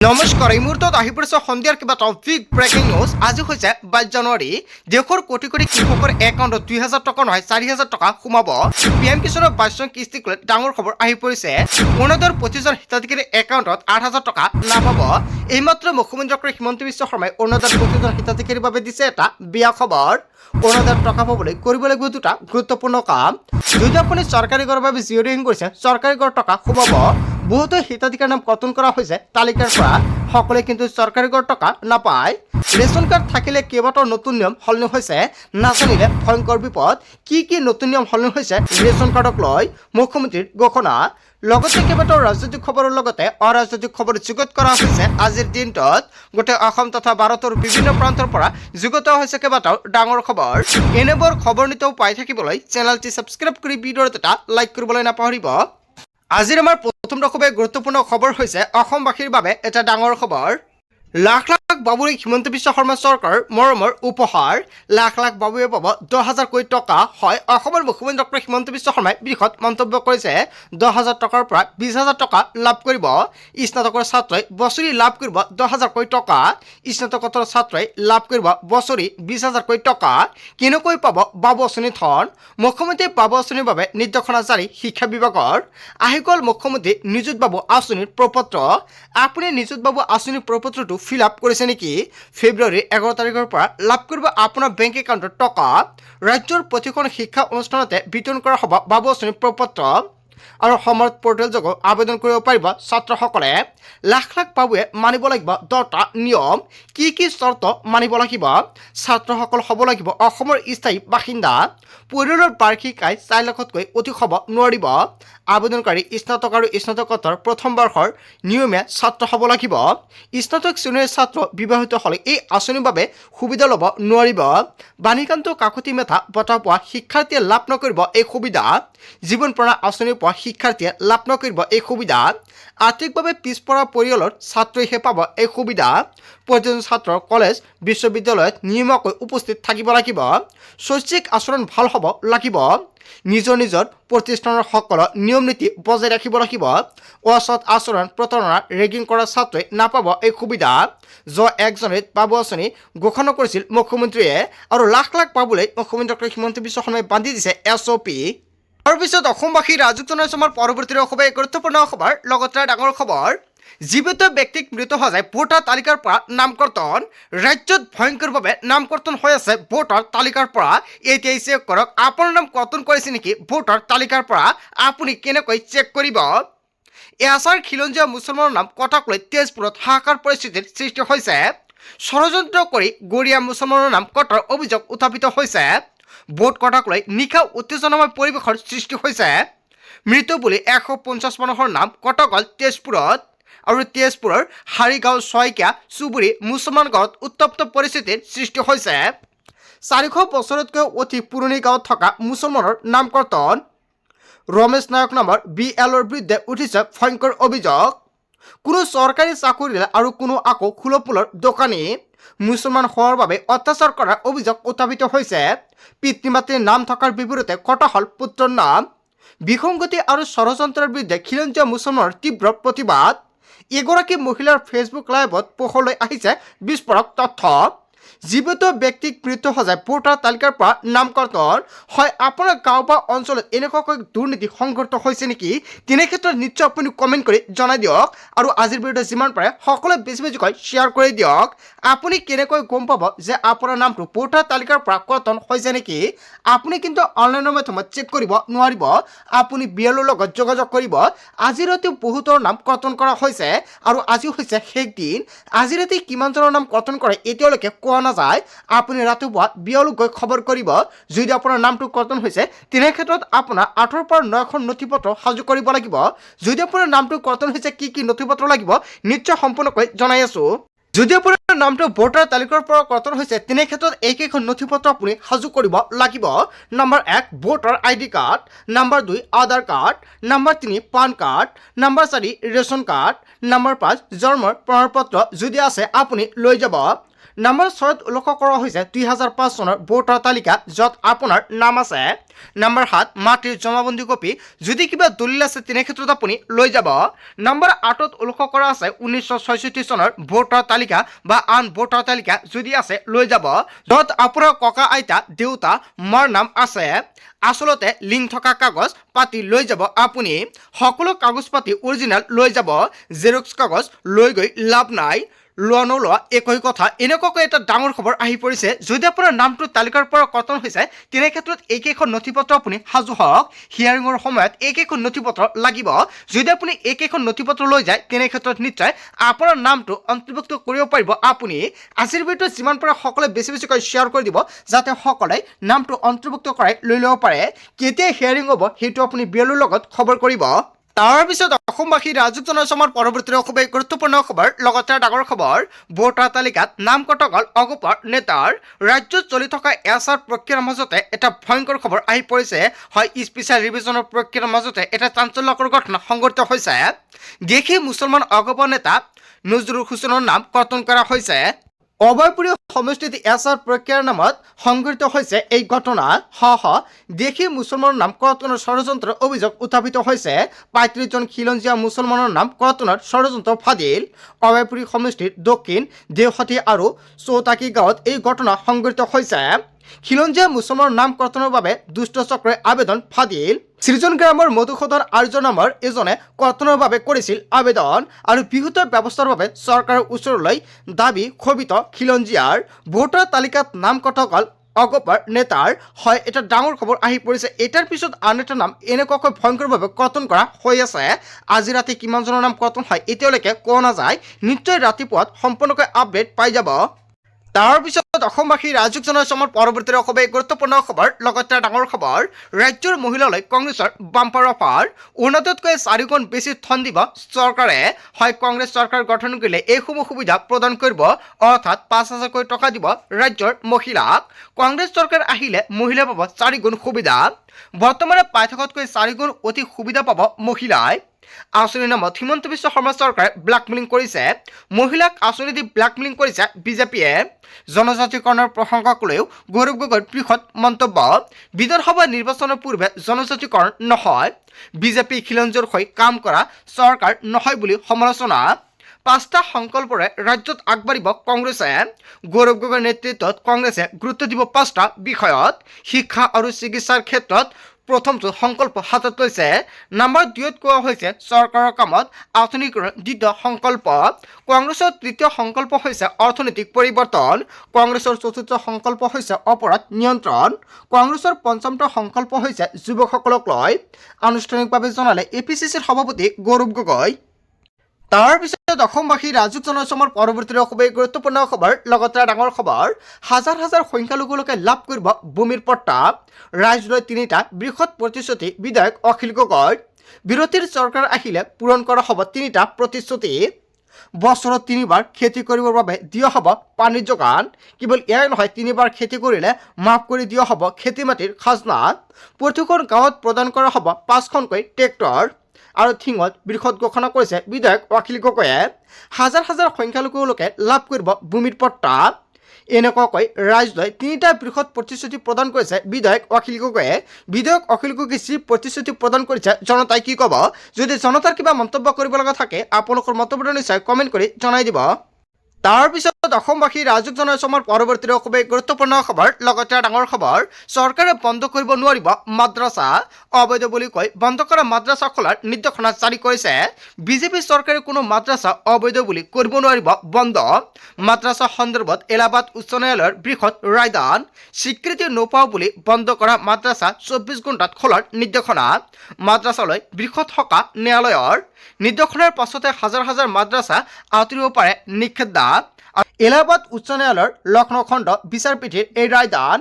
নমস্কাৰ এই মুহূৰ্তত আহি পৰিছে সন্ধিয়াৰ কেইবাটাও বিগ ব্ৰেকিং নিউজ। আজি হৈছে 22 জানুৱাৰী। দেশৰ কোটি কোটি কৃষকৰ একাউণ্টত 2000 টকা নহয় 4000 টকা সোমাব। PM কিষাণৰ 22 কিস্তিক লৈ ডাঙৰ খবৰ আহি পৰিছে। অৰুণোদয়ৰ প্ৰতিজন হিতাধিকাৰীৰ একাউণ্টত 8000 টকা নাপাব। এইমাত্ৰ মুখ্যমন্ত্ৰী ডক্টৰ হিমন্ত বিশ্ব শৰ্মাই অৰুণোদয়ৰ প্ৰতিজন হিতাধিকাৰীৰ বাবে দিছে এটা বেয়া খবৰ। অৰুণোদয়ৰ টকা পাবলৈ কৰিব লাগিব দুটা গুৰুত্বপূৰ্ণ কাম। যদি আপুনি চৰকাৰী ঘৰৰ বাবে জিঅ'ৰিং কৰিছে, চৰকাৰী ঘৰৰ টকা সোমাব। বহুতো হিতাধিকাৰীৰ নাম কৰ্তন কৰা হৈছে তালিকাৰ পৰা। সকলোৱে কিন্তু চৰকাৰী ঘৰৰ টকা নাপায়। ৰেচন কাৰ্ড থাকিলে কেইবাটাও নতুন নিয়ম সলনি হৈছে, নাজানিলে ভয়ংকৰ বিপদ। কি নতুন নিয়ম সলনি হৈছে ৰেচন কাৰ্ডক লৈ মুখ্যমন্ত্ৰীৰ ঘোষণা। লগতে কেইবাটাও ৰাজনৈতিক খবৰৰ লগতে অৰাজনৈতিক খবৰ যুগুত কৰা হৈছে। আজিৰ দিনটোত গোটেই অসম তথা ভাৰতৰ বিভিন্ন প্ৰান্তৰ পৰা যুগুত হৈছে কেইবাটাও ডাঙৰ খবৰ। এনেবোৰ খবৰ নিতেও পাই থাকিবলৈ চেনেলটি ছাবস্ক্ৰাইব কৰি ভিডিঅ'ত এটা লাইক কৰিবলৈ নাপাহৰিব। আজিৰ আমাৰ প্ৰথম খুবেই গুৰুত্বপূৰ্ণ খবৰ হৈছে অসমবাসীৰ বাবে এটা ডাঙৰ খবৰ। লাখ লাখ বাবুৰে হিমন্ত বিশ্ব শৰ্মা চৰকাৰৰ মৰমৰ উপহাৰ। লাখ লাখ বাবুৱে পাব 10,000 কোটি টকা। হয়, অসমৰ মুখ্যমন্ত্ৰী ডক্টৰ হিমন্ত বিশ্ব শৰ্মাই বৃহৎ মন্তব্য কৰিছে। 10,000 টকাৰ পৰা 20,000 টকা লাভ কৰিব। স্নাতকৰ ছাত্ৰই বছৰি লাভ কৰিব 10,000 কোটি টকা। স্নাতকোত্তৰ ছাত্ৰই লাভ কৰিব বছৰি 20,000 কোটি টকা। কেনেকৈ পাব বাবু আঁচনি ধন? মুখ্যমন্ত্ৰীয়ে বাবু আঁচনিৰ বাবে নিৰ্দেশনা জাৰি শিক্ষা বিভাগৰ। আহি গ'ল মুখ্যমন্ত্ৰী নিযুত বাবু আঁচনিৰ প্ৰপত্ৰ। আপুনি নিযুত বাবু আঁচনিৰ প্ৰপত্ৰটো ফিল আপ কৰিছে নেকি? ফেব্ৰুৱাৰীৰ 11 তাৰিখৰ পৰা লাভ কৰিব আপোনাৰ বেংক একাউণ্টৰ টকা। ৰাজ্যৰ প্ৰতিখন শিক্ষা অনুষ্ঠানতে বিতৰণ কৰা হ'ব বাবু আঁচনিৰ প্ৰপত্ৰ। আৰু সমৰ্থ পৰ্টেল যোগেও আবেদন কৰিব পাৰিব ছাত্ৰসকলে। লাখ লাখ বাবুৱে মানিব লাগিব 10টা নিয়ম। কি চৰ্ত মানিব লাগিব? ছাত্ৰসকল হ'ব লাগিব অসমৰ স্থায়ী বাসিন্দা। পৰিয়ালৰ বাৰ্ষিক আয় 4 লাখতকৈ অধিক হ'ব নোৱাৰিব। আবেদনকাৰী স্নাতক আৰু স্নাতকোত্তৰ প্ৰথম বৰ্ষৰ নিয়মীয়া ছাত্ৰ হ'ব লাগিব। স্নাতক শ্ৰেণীৰ ছাত্ৰ বিবাহিত হ'লে এই আঁচনিৰ বাবে সুবিধা ল'ব নোৱাৰিব। বাণীকান্ত কাকতি মেধা বঁটা পোৱা শিক্ষাৰ্থীয়ে লাভ নকৰিব এই সুবিধা। জীৱন প্ৰেৰণা আঁচনিৰ পোৱা শিক্ষাৰ্থীয়ে লাভ নকৰিব এই সুবিধা। আৰ্থিকভাৱে পিছপৰা পৰিয়ালৰ ছাত্ৰইহে পাব এই সুবিধা। প্ৰতিজন ছাত্ৰৰ কলেজ বিশ্ববিদ্যালয়ত নিয়মীয়াকৈ উপস্থিত থাকিব লাগিব। শৈক্ষিক আচৰণ ভাল হ'ব লাগিব। নিজৰ প্ৰতিষ্ঠানৰ সকলো নিয়ম নীতি বজাই ৰাখিব লাগিব। অসৎ আচৰণ, প্ৰতাৰণা, ৰেগিং কৰা ছাত্ৰই নাপাব এই সুবিধা। যোৱা 1 জানুৱাৰীত বাবু আঁচনি ঘোষণা কৰিছিল মুখ্যমন্ত্ৰীয়ে। আৰু লাখ লাখ বাবুলৈ মুখ্যমন্ত্ৰী ডক্টৰ হিমন্ত বিশ্ব শৰ্মাই বান্ধি দিছে SOP। তাৰপিছত অসমবাসী ৰাজুক জনাইছো আমাৰ পৰৱৰ্তী খুবেই গুৰুত্বপূৰ্ণ খবৰ, লগতে ডাঙৰ খবৰ। জীৱিত ব্যক্তিক মৃত হোৱা যায় ভোটাৰ তালিকাৰ পৰা নাম কৰ্তন। ৰাজ্যত ভয়ংকৰভাৱে নাম কৰ্তন হৈ আছে ভোটাৰ তালিকাৰ পৰা। এতিয়া চেক কৰক আপোনাৰ নাম কৰ্তন কৰিছে নেকি ভোটাৰ তালিকাৰ পৰা। আপুনি কেনেকৈ চেক কৰিব? এছাৰ খিলঞ্জীয়া মুছলমানৰ নাম কটাক লৈ তেজপুৰত হাহাকাৰ পৰিস্থিতিৰ সৃষ্টি হৈছে। ষড়যন্ত্ৰ কৰি গৰীয়া মুছলমানৰ নাম কটাৰ অভিযোগ উত্থাপিত হৈছে। ভোট কটাক লৈ নিশা উত্তেজনাময় পৰিৱেশৰ সৃষ্টি হৈছে। মৃত বুলি 150 মানুহৰ নাম কটা গ'ল তেজপুৰত। আৰু তেজপুৰৰ হাৰিগাঁও শইকীয়া চুবুৰী মুছলমান গাঁৱত উত্তপ্ত পৰিস্থিতিৰ সৃষ্টি হৈছে। 400 বছৰতকৈ অধিক পুৰণি গাঁৱত থকা মুছলমানৰ নাম কৰ্তন। ৰমেশ নায়ক নামৰ BLৰ বিৰুদ্ধে উঠিছে ভয়ংকৰ অভিযোগ। কোনো চৰকাৰী চাকৰি আৰু কোনো আকৌ খোলপোলৰ দোকানী মুছলমান হোৱাৰ বাবে অত্যাচাৰ কৰাৰ অভিযোগ উত্থাপিত হৈছে। পিতৃ মাতৃৰ নাম থকাৰ বিপৰীতে কটা হ'ল পুত্ৰৰ নাম। বিসংগতি আৰু ষড়যন্ত্ৰৰ বিৰুদ্ধে খিলঞ্জীয়া মুছলমানৰ তীব্ৰ প্ৰতিবাদ। এগৰাকী মহিলাৰ ফেচবুক লাইভত পোহৰলৈ আহিছে বিস্ফোৰক তথ্য। জীৱিত ব্যক্তিক মৃত্যু সজাই ভোটাৰ তালিকাৰ পৰা নাম কৰ্তন। হয়, আপোনাৰ গাঁও বা অঞ্চলত এনেকুৱাকৈ দুৰ্নীতি সংঘটিত হৈছে নেকি? তেনে ক্ষেত্ৰত নিশ্চয় আপুনি কমেণ্ট কৰি জনাই দিয়ক। আৰু আজিৰ ভিডিঅ'টো যিমান পাৰে সকলোৱে বেছিকৈ শ্বেয়াৰ কৰি দিয়ক। আপুনি কেনেকৈ গম পাব যে আপোনাৰ নামটো ভোটাৰ তালিকাৰ পৰা কৰ্তন হৈছে নেকি? আপুনি কিন্তু অনলাইনৰ মাধ্যমত চেক কৰিব নোৱাৰিব। আপুনি BLৰ লগত যোগাযোগ কৰিব। আজি ৰাতি বহুতৰ নাম কৰ্তন কৰা হৈছে আৰু আজি হৈছে শেষ দিন। আজি ৰাতি কিমানজনৰ নাম কৰ্তন কৰে এতিয়ালৈকে কোৱা নাযায়। আপুনি ৰাতিপুৱা BLক গৈ খবৰ কৰিব। যদি আপোনাৰ নামটো কৰ্তন হৈছে তেনে ক্ষেত্ৰত আপোনাৰ 8ৰ পৰা 9খন নথি পত্ৰ সাজু কৰিব লাগিব। যদি আপোনাৰ নামটো কৰ্তন হৈছে কি নথি পত্ৰ লাগিব নিশ্চয় সম্পূৰ্ণকৈ জনাই আছো। যদি আপোনাৰ নামটো ভোটাৰ তালিকাৰ পৰা কৰ্তন হৈছে তেনে ক্ষেত্ৰত এইকেইখন নথি পত্ৰ আপুনি সাজু কৰিব লাগিব। Number 1 voter ID card, number 2 Aadhaar card, number 3 PAN card, number 4 ration card, number 5 জন্মৰ প্ৰমাণপত্ৰ যদি আছে আপুনি লৈ যাব। নম্বৰ 6ত উল্লেখ কৰা হৈছে 2005 চনৰ ভোটাৰ তালিকা য'ত আপোনাৰ নাম আছে। নম্বৰ 7 মাটিৰ জমাবন্দী কপি যদি কিবা দলিল আছে তেনে ক্ষেত্ৰত আপুনি লৈ যাব। নম্বৰ 8ত উল্লেখ কৰা আছে 1966 চনৰ ভোটাৰ তালিকা বা আন ভোটাৰ তালিকা যদি আছে লৈ যাব য'ত আপোনাৰ ককা আইতা দেউতা মাৰ নাম আছে। আচলতে লিংক থকা কাগজ পাতি লৈ যাব আপুনি। সকলো কাগজ পাতি অৰিজিনেল লৈ যাব। জেৰক্স কাগজ লৈ গৈ লাভ নাই। লোৱা নোলোৱা একই কথা। এনেকুৱাকৈ এটা ডাঙৰ খবৰ আহি পৰিছে। যদি আপোনাৰ নামটো তালিকাৰ পৰা কৰ্তন হৈছে তেনে ক্ষেত্ৰত এইকেইখন নথি পত্ৰ আপুনি সাজু হওক। হিয়াৰিঙৰ সময়ত এইকেইখন নথি পত্ৰ লাগিব। যদি আপুনি এইকেইখন নথি পত্ৰ লৈ যায় তেনে ক্ষেত্ৰত নিশ্চয় আপোনাৰ নামটো অন্তৰ্ভুক্ত কৰিব পাৰিব আপুনি। আজিৰ ভিডিঅ'ত যিমান পাৰে সকলোৱে বেছিকৈ শ্বেয়াৰ কৰি দিব যাতে সকলোৱে নামটো অন্তৰ্ভুক্ত কৰাই লৈ ল'ব পাৰে। কেতিয়া হিয়াৰিং হ'ব সেইটো আপুনি বিএলঅ'ৰ লগত খবৰ কৰিব। তাৰপিছত অসমবাসী ৰাজুক জনসমৰ পৰৱৰ্তী খুবেই গুৰুত্বপূৰ্ণ খবৰ লগতে ডাঙৰ খবৰ ভোটাৰ তালিকাত নাম কটা গ'ল অগপৰ নেতাৰ। ৰাজ্যত চলি থকা এছআৰ প্ৰক্ৰিয়াৰ মাজতে এটা ভয়ংকৰ খবৰ আহি পৰিছে। হয়, স্পেচিয়েল ৰিভিজনৰ প্ৰক্ৰিয়াৰ মাজতে এটা চাঞ্চল্যকৰ ঘটনা সংঘটিত হৈছে। দেশী মুছলমান অগপ নেতা নজৰুল হুছেইনৰ নাম কৰ্তন কৰা হৈছে। অভয়পুৰী সমষ্টিত এছআৰ প্ৰক্ৰিয়াৰ নামত সংঘটিত হৈছে এই ঘটনা। দেশী মুছলমানৰ নাম কৰ্তনৰ ষড়যন্ত্ৰৰ অভিযোগ উত্থাপিত হৈছে। ৩৫জন খিলঞ্জীয়া মুছলমানৰ নাম কৰ্তনৰ ষড়যন্ত্ৰ ফাদিল। অভয়পুৰী সমষ্টিৰ দক্ষিণ দেওহাটী আৰু চৌতাকী গাঁৱত এই ঘটনা সংঘটিত হৈছে। খিলঞ্জীয়া মুছলমানৰ নাম কৰ্তনৰ বাবে দুষ্ট চক্ৰই আবেদন ফাদিল। সৃজন গ্ৰামৰ মধুসূদন আৰ্য নামৰ এজনে কৰ্তনৰ বাবে কৰিছিল আবেদন আৰু বৃহত্তৰ ব্যৱস্থাৰ বাবে চৰকাৰৰ ওচৰলৈ দাবী ক্ষোভিত খিলঞ্জীয়াৰ। ভোটাৰ তালিকাত নাম কটা গ'ল অগপৰ নেতাৰ। হয়, এটা ডাঙৰ খবৰ আহি পৰিছে। এটাৰ পিছত আন এটা নাম এনেকুৱাকৈ ভয়ংকৰভাৱে কৰ্তন কৰা হৈ আছে। আজি ৰাতি কিমানজনৰ নাম কৰ্তন হয় এতিয়ালৈকে কোৱা নাযায়। নিশ্চয় ৰাতিপুৱাত সম্পূৰ্ণকৈ আপডেট পাই যাব। তাৰপিছত অসমবাসী ৰাজুক জনসমৰ পৰৱৰ্তী খুবেই গুৰুত্বপূৰ্ণ খবৰ লগতে ডাঙৰ খবৰ ৰাজ্যৰ মহিলালৈ কংগ্ৰেছৰ বাম্পাৰ অফাৰ। উন্নততকৈ 4 গুণ বেছি ধন দিব চৰকাৰে। হয়, কংগ্ৰেছ চৰকাৰ গঠন কৰিলে এইসমূহ সুবিধা প্ৰদান কৰিব অৰ্থাৎ 5,000কৈ টকা দিব ৰাজ্যৰ মহিলাক। কংগ্ৰেছ চৰকাৰ আহিলে মহিলা পাব 4 গুণ সুবিধা। বৰ্তমানে পাই থকাতকৈ 4 গুণ অধিক সুবিধা পাব মহিলাই। আঁচনিৰ নামত হিমন্ত বিশ্ব শৰ্মা চৰকাৰে ব্লেকমেইলিং কৰিছে। মহিলাক আঁচনি দি ব্লেকমেইলিং কৰিছে বিজেপিয়ে। জনজাতিকৰণৰ প্ৰসংগক লৈও গৌৰৱ গগৈৰ বৃহৎ মন্তব্য। বিধানসভা নিৰ্বাচনৰ পূৰ্বে জনজাতিকৰণ নহয়। বিজেপি খিলঞ্জীৰ হৈ কাম কৰা চৰকাৰ নহয় বুলি সমালোচনা। 5টা সংকল্পৰে ৰাজ্যত আগবাঢ়িব কংগ্ৰেছে। গৌৰৱ গগৈৰ নেতৃত্বত কংগ্ৰেছে গুৰুত্ব দিব 5টা বিষয়ত। শিক্ষা আৰু চিকিৎসাৰ ক্ষেত্ৰত প্ৰথমটো সংকল্প হাতত লৈছে। নম্বৰ 2ত কোৱা হৈছে চৰকাৰৰ কামত আধুনিকীকৰণ। দ্বিতীয় সংকল্প। কংগ্ৰেছৰ তৃতীয় সংকল্প হৈছে অৰ্থনৈতিক পৰিৱৰ্তন। কংগ্ৰেছৰ চতুৰ্থ সংকল্প হৈছে অপৰাধ নিয়ন্ত্ৰণ। কংগ্ৰেছৰ পঞ্চমটো সংকল্প হৈছে যুৱকসকলক লৈ। আনুষ্ঠানিকভাৱে জনালে APCCৰ সভাপতি গৌৰৱ গগৈ। তাৰপিছত অসমবাসী ৰাজুক জনসমৰ পৰৱৰ্তী খুবেই গুৰুত্বপূৰ্ণ খবৰ লগতে ডাঙৰ খবৰ হাজাৰ হাজাৰ সংখ্যালঘুলোকে লাভ কৰিব ভূমিৰ পট্টা। ৰাজ্যলৈ 3টা বৃহৎ প্ৰতিশ্ৰুতি বিধায়ক অখিল গগৈ। বিৰোধীৰ চৰকাৰ আহিলে পূৰণ কৰা হ'ব 3টা প্ৰতিশ্ৰুতি। বছৰত 3বাৰ খেতি কৰিবৰ বাবে দিয়া হ'ব পানীৰ যোগান। কেৱল এয়াই নহয়, 3বাৰ খেতি কৰিলে মাফ কৰি দিয়া হ'ব খেতি মাটিৰ খাজনা। প্ৰতিখন গাঁৱত প্ৰদান কৰা হ'ব 5খনকৈ ট্ৰেক্টৰ। আৰু ঠিঙত বৃহৎ ঘোষণা কৰিছে বিধায়ক অখিল গগৈয়ে। হাজাৰ হাজাৰ সংখ্যালঘু লোকে লাভ কৰিব ভূমিৰ পট্টা। এনেকুৱাকৈ ৰাজ্যলৈ 3টা বৃহৎ প্ৰতিশ্ৰুতি প্ৰদান কৰিছে বিধায়ক অখিল গগৈয়ে। বিধায়ক অখিল গগৈয়ে যি প্ৰতিশ্ৰুতি প্ৰদান কৰিছে জনতাই কি ক'ব? যদি জনতাৰ কিবা মন্তব্য কৰিব লগা থাকে আপোনালোকৰ মন্তব্যটো নিশ্চয় কমেণ্ট কৰি জনাই দিব। তাৰপিছত অসমবাসী ৰাজুক জনসমৰ পৰৱৰ্তী খুবেই গুৰুত্বপূৰ্ণ খবৰ লগতে ডাঙৰ খবৰ চৰকাৰে বন্ধ কৰিব নোৱাৰিব মাদ্ৰাছা। অবৈধ বুলি কৈ বন্ধ কৰা মাদ্ৰাছা খোলাৰ নিৰ্দেশনা জাৰি কৰিছে। বিজেপি চৰকাৰে কোনো মাদ্ৰাছা অবৈধ বুলি কৰিব নোৱাৰিব বন্ধ। মাদ্ৰাছা সন্দৰ্ভত এলাহাবাদ উচ্চ ন্যায়ালয়ৰ বৃহৎ ৰায়দান। স্বীকৃতি নোপোৱা বুলি বন্ধ কৰা মাদ্ৰাছা 24 ঘণ্টাত খোলাৰ নিৰ্দেশনা। মাদ্ৰাছালৈ বৃহৎ সকাহ ন্যায়ালয়ৰ। নিৰ্দেশনাৰ পাছতে হাজাৰ হাজাৰ মাদ্ৰাছা আঁতৰিব পাৰে নিষেধাজ্ঞা। এলাহাবাদ উচ্চ ন্যায়ালয়ৰ লক্ষ্ণৌ খণ্ড বিচাৰপীঠৰ এই ৰায়দান।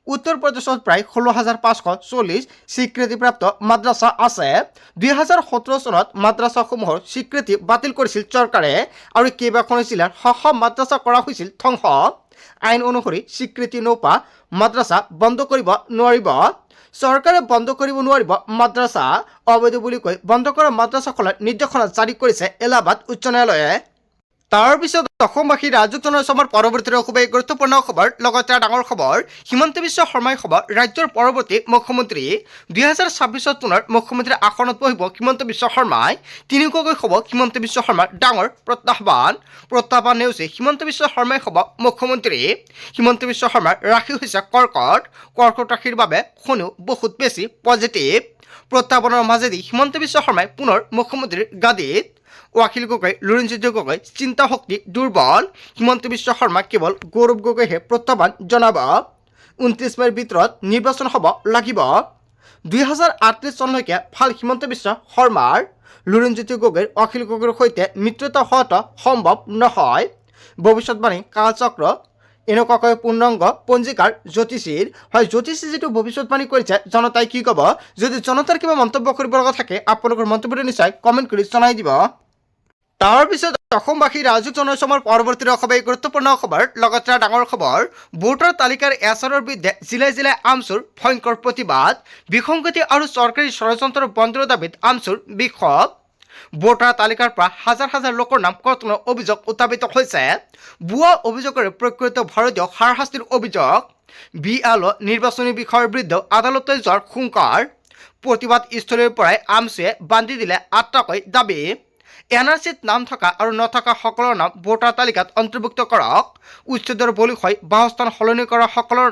উত্তৰ প্ৰদেশত প্ৰায় 16,540 স্বীকৃতিপ্ৰাপ্ত মাদ্ৰাছা আছে। 2017 চনত মাদ্ৰাছাসমূহৰ স্বীকৃতি বাতিল কৰিছিল চৰকাৰে আৰু কেইবাখনো জিলাৰ শ মাদ্ৰাছা কৰা হৈছিল ধ্বংস। আইন অনুসৰি স্বীকৃতি নোপোৱা মাদ্ৰাছা বন্ধ কৰিব নোৱাৰিব। চৰকাৰে বন্ধ কৰিব নোৱাৰিব মাদ্ৰাছা। অবৈধ বুলি কৈ বন্ধ কৰা মাদ্ৰাছা খোলাৰ নিৰ্দেশনা জাৰি কৰিছে এলাহাবাদ উচ্চ ন্যায়ালয়ে। তাৰ পিছত অসমবাসী ৰাজ্যক জনাইছো আমাৰ পৰৱৰ্তী খুবেই গুৰুত্বপূৰ্ণ খবৰ লগতে ডাঙৰ খবৰ হিমন্ত বিশ্ব শৰ্মাই হ'ব ৰাজ্যৰ পৰৱৰ্তী মুখ্যমন্ত্ৰী 2026 পুনৰ মুখ্যমন্ত্ৰীৰ আসনত বহিব হিমন্ত বিশ্ব শৰ্মাই তিনিওকৈ হ'ব হিমন্ত বিশ্ব শৰ্মাৰ ডাঙৰ প্ৰত্যাহ্বান নেওচি হিমন্ত বিশ্ব শৰ্মাই হ'ব মুখ্যমন্ত্ৰী হিমন্ত বিশ্ব শৰ্মাৰ ৰাশি হৈছে কৰ্কট ৰাশিৰ বাবে শুনো বহুত বেছি পজিটিভ প্ৰত্যাহ্বানৰ মাজেদি হিমন্ত বিশ্ব শৰ্মাই পুনৰ মুখ্যমন্ত্ৰীৰ গাদীত অখিল গগৈ লুৰিণজ্যোতি গগৈ চিন্তা শক্তি দুৰ্বল হিমন্ত বিশ্ব শৰ্মা কেৱল গৌৰৱ গগৈহে প্ৰত্যাহ্বান জনাব 29 মেৰ ভিতৰত নিৰ্বাচন হ'ব লাগিব 2038 চনলৈকে ভাল হিমন্ত বিশ্ব শৰ্মাৰ লুৰিণজ্যোতি গগৈৰ অখিল গগৈৰ সৈতে মিত্ৰতা হোৱাটো সম্ভৱ নহয় ভৱিষ্যতবাণী কালচক্ৰ এনেকুৱাকৈ পূৰ্ণাংগ পঞ্জিকাৰ জ্যোতিষীৰ হয় জ্যোতিষী যিটো ভৱিষ্যতবাণী কৰিছে জনতাই কি ক'ব যদি জনতাৰ কিবা মন্তব্য কৰিব লগা থাকে আপোনালোকৰ মন্তব্যটো নিশ্চয় কমেণ্ট কৰি জনাই দিব তাৰ পিছত অসমবাসী ৰাজ্যক জনাইছো আমাৰ পৰৱৰ্তী খুবেই গুৰুত্বপূৰ্ণ খবৰ লগতে ডাঙৰ খবৰ ভোটাৰ তালিকাৰ এচাৰৰ বিৰুদ্ধে জিলাই আমচুৰ ভয়ংকৰ প্ৰতিবাদ বিসংগতি আৰু চৰকাৰী ষড়যন্ত্ৰৰ বন্ধৰ দাবীত আমচুৰ বিক্ষোভ ভোটাৰ তালিকাৰ পৰা হাজাৰ লোকৰ নাম কৰ্তনৰ অভিযোগ উত্থাপিত হৈছে ভুৱা অভিযোগেৰে প্ৰকৃত ভাৰতীয় হাৰশাস্তিৰ অভিযোগ BLO নিৰ্বাচনী বিষয়ৰ বিৰুদ্ধে আদালতলৈ যোৱাৰ হুংকাৰ প্ৰতিবাদস্থলীৰ পৰাই আমচুৱে বান্ধি দিলে 8টাকৈ দাবী NRCত নাম থকা আৰু নথকা সকলৰ নাম ভোটাৰ তালিকাত অন্তৰ্ভুক্ত কৰক উচ্ছেদৰ বলি হৈ বাসস্থান সলনি কৰা সকলৰ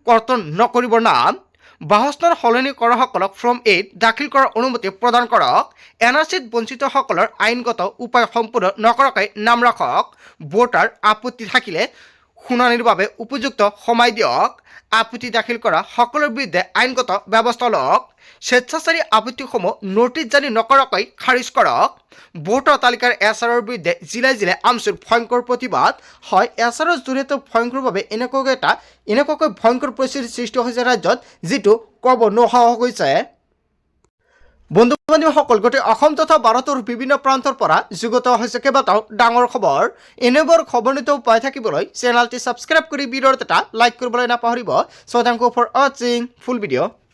কৰ্তন নকৰিব নাম বাসস্থান সলনি কৰাসকলক ফৰ্ম 8 দাখিল কৰাৰ অনুমতি প্ৰদান কৰক NRCত বঞ্চিতসকলৰ আইনগত উপায় সম্পূৰ্ণ নকৰাকৈ নাম ৰাখক ভোটাৰ আপত্তি থাকিলে শুনানিৰ বাবে উপযুক্ত সময় দিয়ক আপত্তি দাখিল কৰা সকলৰ বিৰুদ্ধে আইনগত ব্যৱস্থা লওক স্বেচ্ছাচাৰী আপত্তিসমূহ নোটিছ জাৰি নকৰাকৈ খাৰিজ কৰক ভোটাৰ তালিকাৰ এচাৰৰ বিৰুদ্ধে জিলাই আমচুৰ ভয়ংকৰ প্ৰতিবাদ হয় এচাৰৰ জৰিয়তে ভয়ংকৰভাৱে এনেকুৱাকৈ ভয়ংকৰ পৰিস্থিতিৰ সৃষ্টি হৈছে ৰাজ্যত যিটো ক'ব নোহোৱা হৈ গৈছে বন্ধু বান্ধৱীসকল গোটেই অসম তথা ভাৰতৰ বিভিন্ন প্ৰান্তৰ পৰা যুগত হৈছে কেইবাটাও ডাঙৰ খবৰ এনেবোৰ খবৰ নিতৌ পাই থাকিবলৈ চেনেলটি ছাবস্ক্ৰাইব কৰি ভিডিঅ'ত এটা লাইক কৰিবলৈ নাপাহৰিব সো থ্যাংক ইউ ফৰ ৱাচিং ফুল ভিডিঅ'